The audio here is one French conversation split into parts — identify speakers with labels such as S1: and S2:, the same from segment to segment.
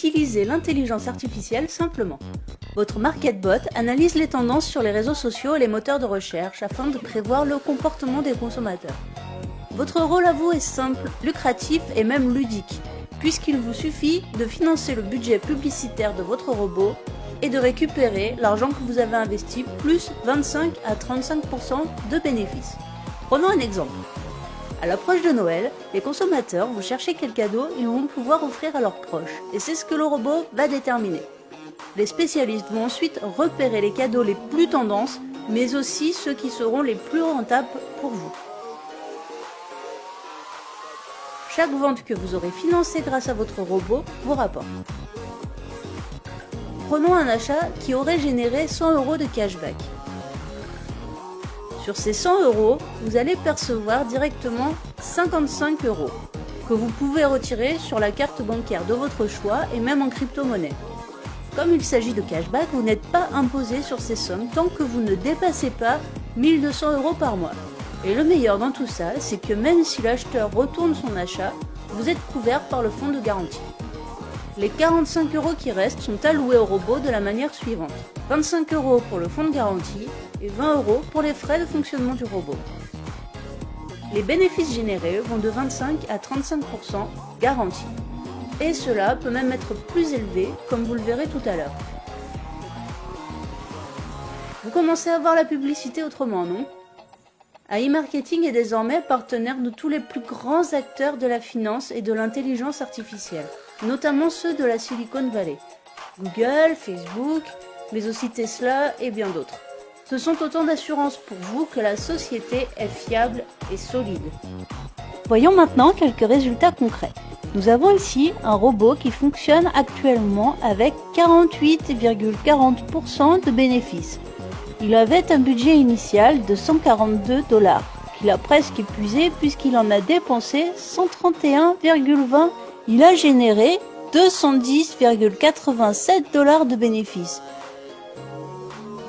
S1: utilisez l'intelligence artificielle simplement. Votre MarketBot analyse les tendances sur les réseaux sociaux et les moteurs de recherche afin de prévoir le comportement des consommateurs. Votre rôle à vous est simple, lucratif et même ludique, puisqu'il vous suffit de financer le budget publicitaire de votre robot et de récupérer l'argent que vous avez investi plus 25 à 35% de bénéfices. Prenons un exemple. À l'approche de Noël, les consommateurs vont chercher quel cadeau ils vont pouvoir offrir à leurs proches, et c'est ce que le robot va déterminer. Les spécialistes vont ensuite repérer les cadeaux les plus tendances, mais aussi ceux qui seront les plus rentables pour vous. Chaque vente que vous aurez financée grâce à votre robot vous rapporte. Prenons un achat qui aurait généré 100 € de cashback. Sur ces 100 €, vous allez percevoir directement 55 € que vous pouvez retirer sur la carte bancaire de votre choix et même en crypto-monnaie. Comme il s'agit de cashback, vous n'êtes pas imposé sur ces sommes tant que vous ne dépassez pas 1200 € par mois. Et le meilleur dans tout ça, c'est que même si l'acheteur retourne son achat, vous êtes couvert par le fonds de garantie. Les 45 € qui restent sont alloués au robot de la manière suivante. 25 € pour le fonds de garantie et 20 € pour les frais de fonctionnement du robot. Les bénéfices générés vont de 25 à 35% garantis. Et cela peut même être plus élevé, comme vous le verrez tout à l'heure. Vous commencez à voir la publicité autrement, non ? AI Marketing est désormais partenaire de tous les plus grands acteurs de la finance et de l'intelligence artificielle, notamment ceux de la Silicon Valley. Google, Facebook, mais aussi Tesla et bien d'autres. Ce sont autant d'assurances pour vous que la société est fiable et solide. Voyons maintenant quelques résultats concrets. Nous avons ici un robot qui fonctionne actuellement avec 48,40% de bénéfices. Il avait un budget initial de 142 $, qu'il a presque épuisé puisqu'il en a dépensé 131,20 $. Il a généré 210,87 $ de bénéfices.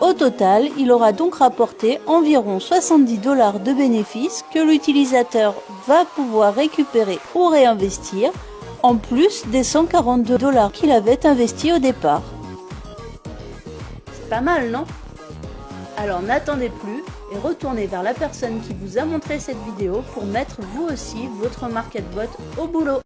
S1: Au total, il aura donc rapporté environ 70 $ de bénéfices que l'utilisateur va pouvoir récupérer ou réinvestir, en plus des 142 $ qu'il avait investis au départ. C'est pas mal, non ? Alors n'attendez plus et retournez vers la personne qui vous a montré cette vidéo pour mettre vous aussi votre MarketBot au boulot.